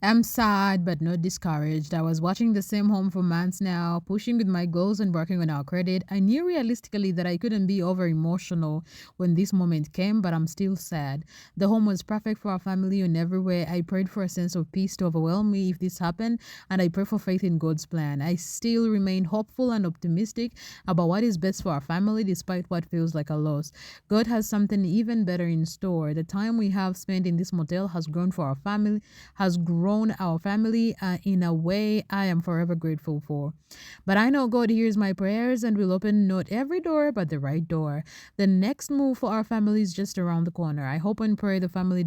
I'm sad but not discouraged. I was watching the same home for months now, pushing with my goals and working on our credit. I knew realistically that I couldn't be over emotional when this moment came, but I'm still sad. The home was perfect for our family in every way. I prayed for a sense of peace to overwhelm me if this happened, and I pray for faith in God's plan. I still remain hopeful and optimistic about what is best for our family despite what feels like a loss. God has something even better in store. The time we have spent in this motel has grown our family in a way I am forever grateful for. But I know God hears my prayers and will open not every door, but the right door. The next move for our family is just around the corner. I hope and pray the family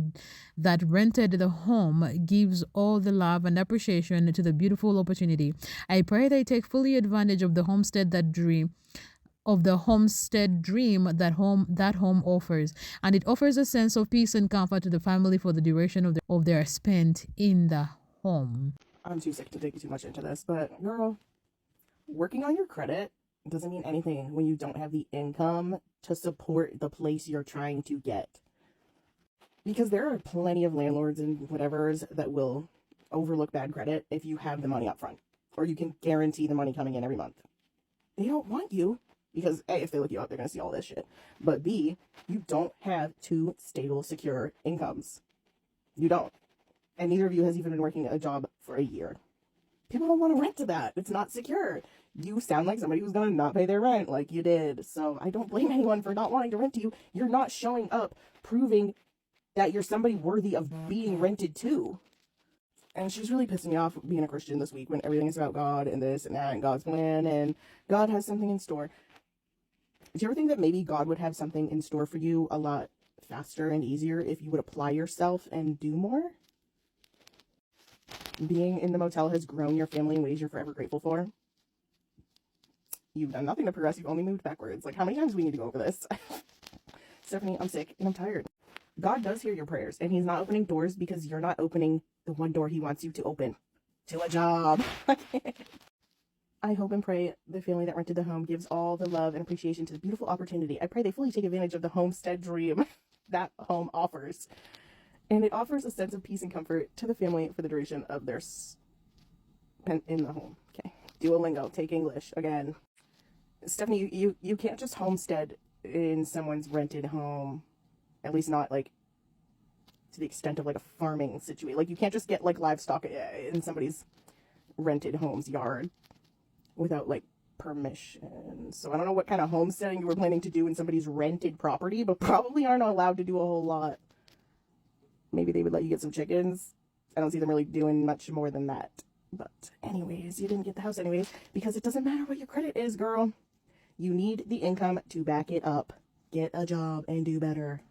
that rented the home gives all the love and appreciation to the beautiful opportunity. I pray they take fully advantage of the homestead dream that home offers, and it offers a sense of peace and comfort to the family for the duration of their spent in the home. I'm too sick to dig too much into this, but girl, working on your credit doesn't mean anything when you don't have the income to support the place you're trying to get. Because there are plenty of landlords and whatevers that will overlook bad credit if you have the money up front, or you can guarantee the money coming in every month. They don't want you because A, if they look you up, they're going to see all this shit. But B, you don't have two stable, secure incomes. You don't. And neither of you has even been working a job for a year. People don't want to rent to that. It's not secure. You sound like somebody who's going to not pay their rent like you did. So I don't blame anyone for not wanting to rent to you. You're not showing up proving that you're somebody worthy of being rented to. And she's really pissing me off being a Christian this week when everything is about God and this and that and God's plan and God has something in store. Do you ever think that maybe God would have something in store for you a lot faster and easier if you would apply yourself and do more? Being in the motel has grown your family in ways you're forever grateful for. You've done nothing to progress. You've only moved backwards. Like, how many times do we need to go over this? Stephanie, I'm sick and I'm tired. God does hear your prayers, and he's not opening doors because you're not opening the one door he wants you to open, to a job. I hope and pray the family that rented the home gives all the love and appreciation to the beautiful opportunity. I pray they fully take advantage of the homestead dream that home offers. And it offers a sense of peace and comfort to the family for the duration of their spent in the home. Okay. Duolingo, take English again. Stephanie, you can't just homestead in someone's rented home. At least not like to the extent of like a farming situation. Like you can't just get like livestock in somebody's rented home's yard without like permission. So I don't know what kind of homesteading you were planning to do in somebody's rented property, but probably aren't allowed to do a whole lot. Maybe they would let you get some chickens. I don't see them really doing much more than that. But anyways, you didn't get the house anyways because it doesn't matter what your credit is, girl. You need the income to back it up. Get a job and do better.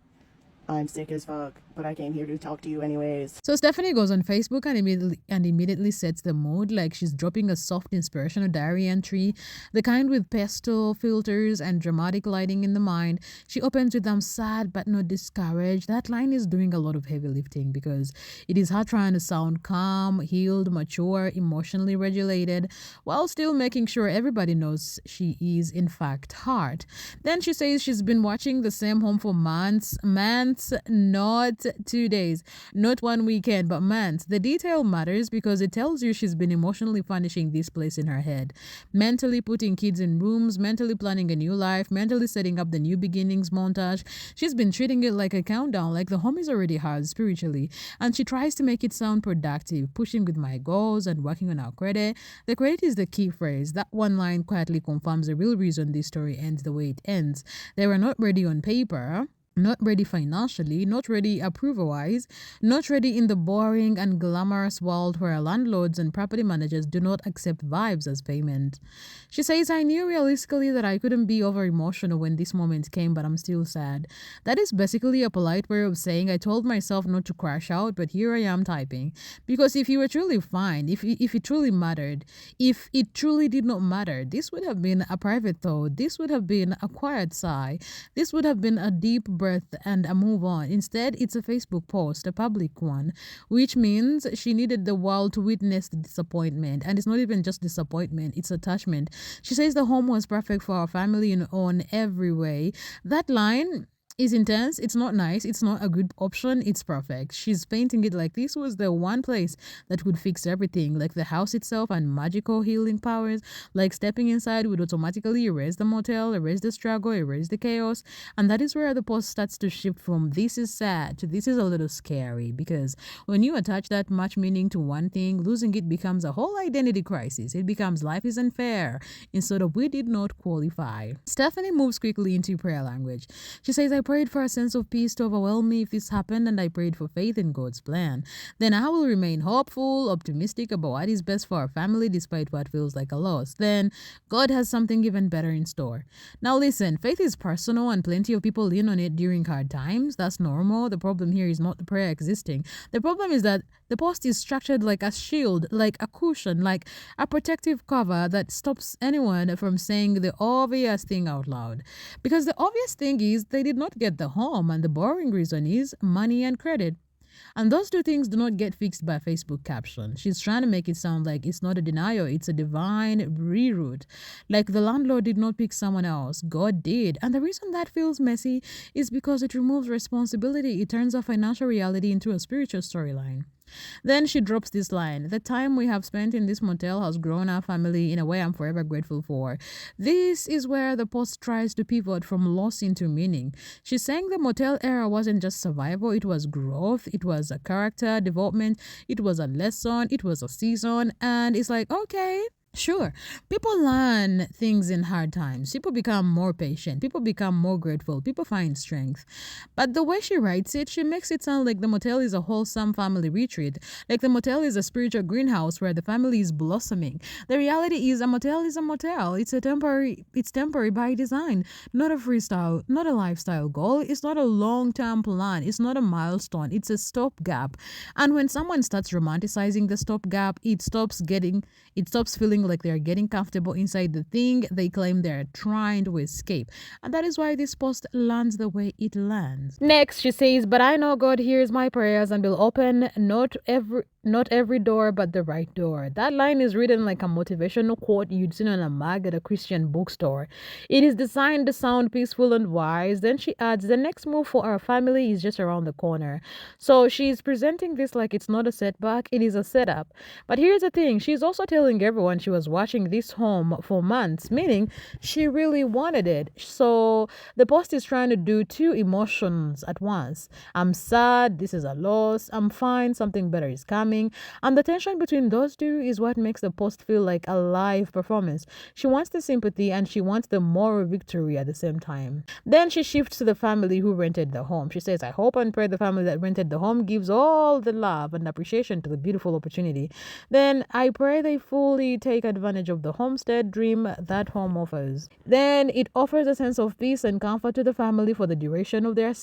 I'm sick as fuck, but I came here to talk to you anyways. So Stephanie goes on Facebook and immediately sets the mood, like she's dropping a soft inspirational diary entry, the kind with pastel filters and dramatic lighting in the mind. She opens with "I'm sad but not discouraged." That line is doing a lot of heavy lifting because it is her trying to sound calm, healed, mature, emotionally regulated, while still making sure everybody knows she is in fact hurt. Then she says she's been watching the same home for months, not 2 days, not one weekend, but months. The detail matters because it tells you she's been emotionally furnishing this place in her head, mentally putting kids in rooms, mentally planning a new life, mentally setting up the new beginnings montage. She's been treating it like a countdown, like the home is already hers spiritually, and she tries to make it sound productive, pushing with my goals and working on our credit. The credit is the key phrase. That one line quietly confirms the real reason this story ends the way it ends. They were not ready on paper, not ready financially, not ready approval-wise, not ready in the boring and glamorous world where landlords and property managers do not accept vibes as payment. She says, "I knew realistically that I couldn't be over-emotional when this moment came, but I'm still sad." That is basically a polite way of saying I told myself not to crash out, but here I am typing. Because if you were truly fine, if it truly mattered, if it truly did not matter, this would have been a private thought. This would have been a quiet sigh. This would have been a deep breath and a move on. Instead, it's a Facebook post, a public one, which means she needed the world to witness the disappointment. And it's not even just disappointment, it's attachment. She says the home was perfect for our family in on every way. That line It's intense, it's not nice, it's not a good option, it's perfect. She's painting it like this was the one place that would fix everything, like the house itself and magical healing powers, like stepping inside would automatically erase the motel, erase the struggle, erase the chaos. And that is where the post starts to shift from this is sad to this is a little scary, because when you attach that much meaning to one thing, losing it becomes a whole identity crisis. It becomes life is unfair instead of we did not qualify. Stephanie moves quickly into prayer language. She says, I prayed for a sense of peace to overwhelm me if this happened, and I prayed for faith in God's plan. Then I will remain hopeful, optimistic about what is best for our family despite what feels like a loss. Then God has something even better in store. Now listen, faith is personal and plenty of people lean on it during hard times. That's normal. The problem here is not the prayer existing. The problem is that the post is structured like a shield, like a cushion, like a protective cover that stops anyone from saying the obvious thing out loud. Because the obvious thing is they did not get the home, and the boring reason is money and credit. And those two things do not get fixed by Facebook caption. She's trying to make it sound like it's not a denial, it's a divine reroute. Like the landlord did not pick someone else, God did. And the reason that feels messy is because it removes responsibility. It turns a financial reality into a spiritual storyline. Then she drops this line: the time we have spent in this motel has grown our family in a way I'm forever grateful for. This is where the post tries to pivot from loss into meaning. She's saying the motel era wasn't just survival, it was growth, it was a character development, it was a lesson, it was a season, and it's like, okay. Sure, people learn things in hard times. People become more patient. People become more grateful. People find strength. But the way she writes it, she makes it sound like the motel is a wholesome family retreat. Like the motel is a spiritual greenhouse where the family is blossoming. The reality is a motel is a motel. It's temporary by design. Not a freestyle, not a lifestyle goal. It's not a long-term plan. It's not a milestone. It's a stopgap. And when someone starts romanticizing the stopgap, it stops feeling like they're getting comfortable inside the thing they claim they're trying to escape. And that is why this post lands the way it lands. Next, she says, but I know God hears my prayers and will open not every door, but the right door. That line is written like a motivational quote you'd seen on a mug at a Christian bookstore. It is designed to sound peaceful and wise. Then she adds, the next move for our family is just around the corner. So she's presenting this like it's not a setback, it is a setup. But here's the thing, she's also telling everyone she was watching this home for months, meaning she really wanted it. So the post is trying to do two emotions at once. I'm sad, this is a loss. I'm fine, something better is coming. And the tension between those two is what makes the post feel like a live performance. She wants the sympathy and she wants the moral victory at the same time. Then she shifts to the family who rented the home. She says, I hope and pray the family that rented the home gives all the love and appreciation to the beautiful opportunity. Then I pray they fully take advantage of the homestead dream that home offers. Then it offers a sense of peace and comfort to the family for the duration of their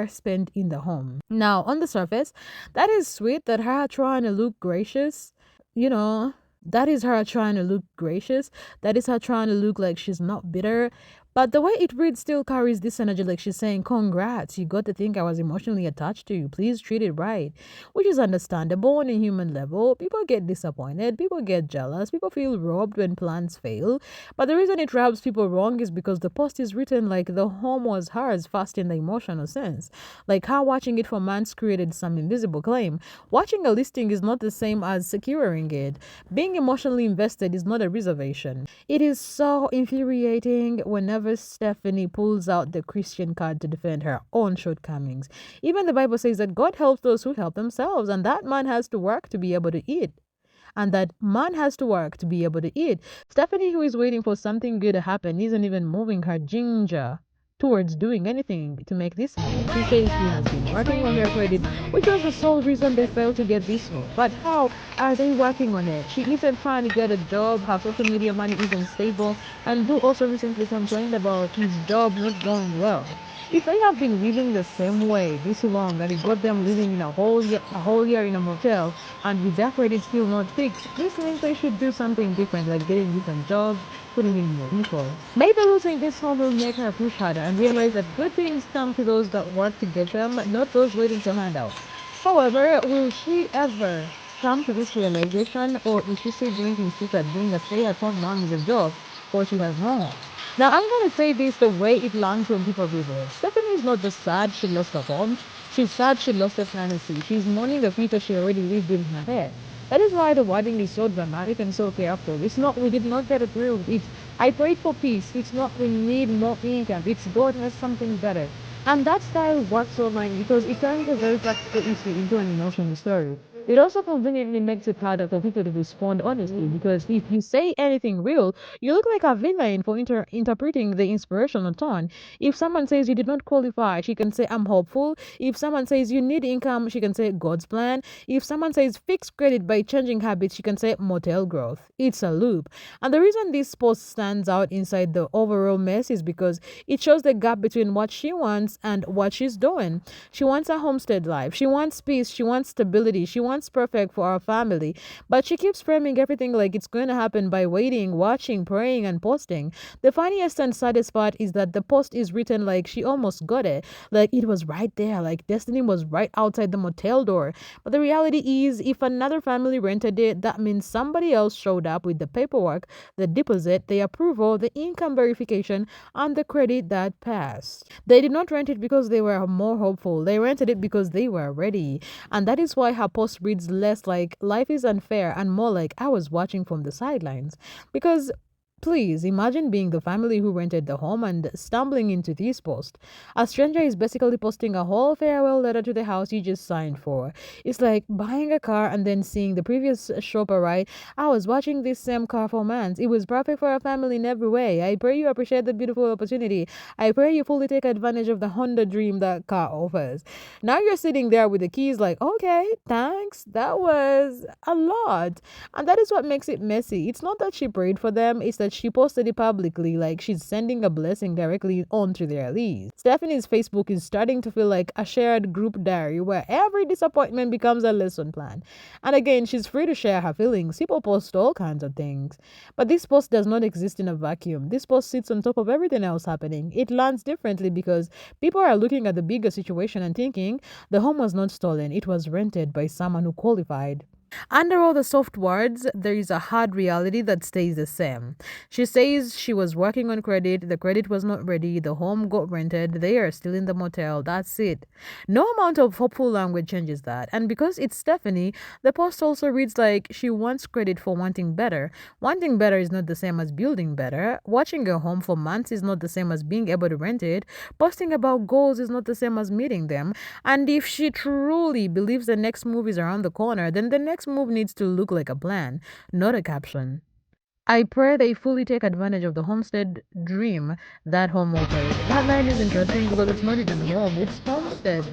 spent in the home. Now, on the surface, that is sweet, that her trying to look gracious, that is her trying to look gracious. That is her trying to look like she's not bitter. But the way it reads still carries this energy, like she's saying, congrats, you got the thing I was emotionally attached to. Please treat it right. Which is understandable on a human level. People get disappointed. People get jealous. People feel robbed when plans fail. But the reason it rubs people wrong is because the post is written like the home was hers first in the emotional sense. Like her watching it for months created some invisible claim. Watching a listing is not the same as securing it. Being emotionally invested is not a reservation. It is so infuriating whenever Stephanie pulls out the Christian card to defend her own shortcomings. Even the Bible says that God helps those who help themselves, and that man has to work to be able to eat. Stephanie, who is waiting for something good to happen, isn't even moving her ginger towards doing anything to make this happen. She says she has been working on her credit, which was the sole reason they failed to get this one. But how are they working on it? She isn't trying to get a job, her social media money isn't stable, and Drew also recently complained about his job not going well. If they have been living the same way this long and it got them living in a whole year in a motel, and with their credit still not fixed, this means they should do something different, like getting different jobs, putting in more effort. Maybe losing this home will make her push harder and realize that good things come to those that work to get them, not those waiting to hand out. However, will she ever come to this realization, or is she still drinking secret, being a stay-at-home mom with a job, or she has more? Now, I'm going to say this the way it lands when people reverse. Stephanie is not just sad she lost her home. She's sad she lost her fantasy. She's mourning the future she already lived in her head. That is why the wording is so dramatic and so careful. It's not, we did not get it through. It's, I prayed for peace. It's not, we need more income. It's God has something better. And that style works so much because it turns a very practical issue into an emotional story. It also conveniently makes it harder for people to respond honestly because if you say anything real, you look like a villain for interpreting the inspirational tone. If someone says you did not qualify, she can say, I'm hopeful. If someone says you need income, she can say God's plan. If someone says fix credit by changing habits, she can say motel growth. It's a loop. And the reason this post stands out inside the overall mess is because it shows the gap between what she wants and what she's doing. She wants a homestead life. She wants peace. She wants stability. She wants perfect for our family. But she keeps framing everything like it's going to happen by waiting, watching, praying, and posting. The funniest and saddest part is that the post is written like she almost got it. Like it was right there. Like destiny was right outside the motel door. But the reality is, if another family rented it, that means somebody else showed up with the paperwork, the deposit, the approval, the income verification, and the credit that passed. They did not rent it because they were more hopeful. They rented it because they were ready. And that is why her post reads less like life is unfair and more like I was watching from the sidelines. Because please imagine being the family who rented the home and stumbling into this post. A stranger is basically posting a whole farewell letter to the house you just signed for. It's like buying a car and then seeing the previous shopper write, I was watching this same car for months. It was perfect for our family in every way. I pray you appreciate the beautiful opportunity. I pray you fully take advantage of the Honda dream that car offers. Now you're sitting there with the keys like, okay, thanks. That was a lot. And that is what makes it messy. It's not that she prayed for them, it's that she posted it publicly like she's sending a blessing directly onto their leaves. Stephanie's Facebook is starting to feel like a shared group diary where every disappointment becomes a lesson plan. And again, she's free to share her feelings. People post all kinds of things. But this post does not exist in a vacuum. This post sits on top of everything else happening. It lands differently because people are looking at the bigger situation and thinking the home was not stolen, it was rented by someone who qualified. Under all the soft words, there is a hard reality that stays the same. She says she was working on credit, the credit was not ready, the home got rented, they are still in the motel, that's it. No amount of hopeful language changes that. And because it's Stephanie, the post also reads like she wants credit for wanting better. Wanting better is not the same as building better. Watching a home for months is not the same as being able to rent it. Posting about goals is not the same as meeting them. And if she truly believes the next move is around the corner, then the next move needs to look like a plan, not a caption. I pray they fully take advantage of the homestead dream that home offers. That line is interesting because it's not even home, it's homestead.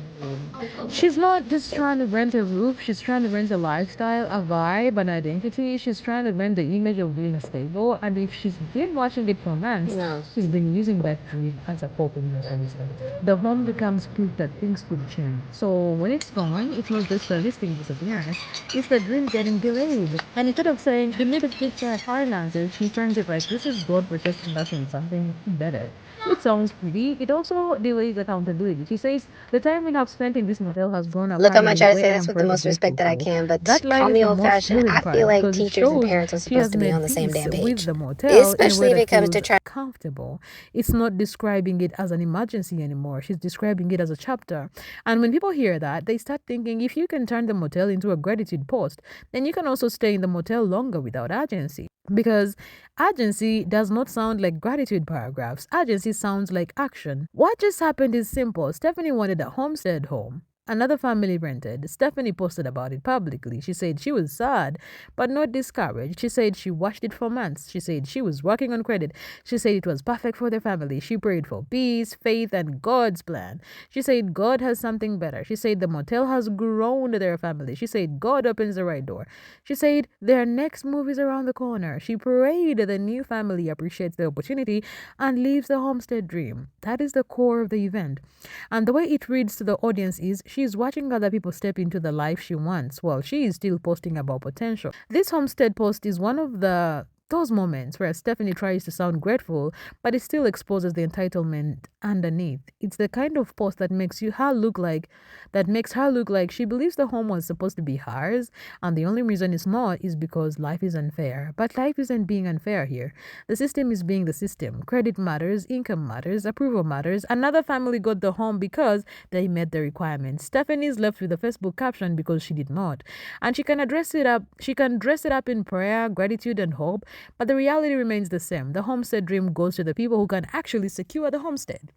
She's not just trying to rent a roof, she's trying to rent a lifestyle, a vibe, an identity. She's trying to rent the image of being stable. And if she's been watching it for months, she's been using that dream as a coping mechanism. The home becomes proof that things could change. So when it's gone, it's not just a listing disappearance, it's the dream getting delayed. And instead of saying, the little picture finances, she turns it like, this is God protecting us from something better. It sounds pretty. It also delays accountability. She says, the time we have spent in this motel has grown Look, I'm apart gonna in a try to way say I this am with the forever most respect grateful that I for. can, but That line call is me the old most fashioned. chilling I feel part like because it teachers and shows parents are she supposed has to be on made the same peace damn with page, the motel in a way especially if that it comes to feels trying. comfortable. It's not describing it as an emergency anymore. She's describing it as a chapter. And when people hear that, they start thinking if you can turn the motel into a gratitude post, then you can also stay in the motel longer without urgency. Because urgency does not sound like gratitude paragraphs. Urgency sounds like action. What just happened is simple. Stephanie wanted a homestead home. Another family rented. Stephanie posted about it publicly. She said she was sad, but not discouraged. She said she watched it for months. She said she was working on credit. She said it was perfect for their family. She prayed for peace, faith, and God's plan. She said God has something better. She said the motel has grown their family. She said God opens the right door. She said their next move is around the corner. She prayed the new family appreciates the opportunity and leaves the homestead dream. That is the core of the event. And the way it reads to the audience is she's watching other people step into the life she wants while she is still posting about potential. This homestead post is one of those moments where Stephanie tries to sound grateful, but it still exposes the entitlement underneath. It's the kind of post that makes her look like she believes the home was supposed to be hers, and the only reason it's not is because life is unfair. But life isn't being unfair here. The system is being the system. Credit matters, income matters, approval matters. Another family got the home because they met the requirements. Stephanie's left with a Facebook caption because she did not. And she can dress it up in prayer, gratitude, and hope, but the reality remains the same. The homestead dream goes to the people who can actually secure the homestead.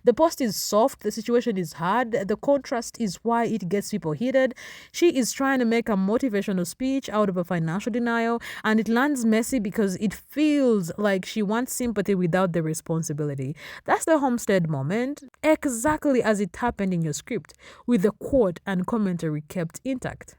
The post is soft, the situation is hard, the contrast is why it gets people heated. She is trying to make a motivational speech out of a financial denial, and it lands messy because it feels like she wants sympathy without the responsibility. That's the homestead moment, exactly as it happened in your script, with the quote and commentary kept intact.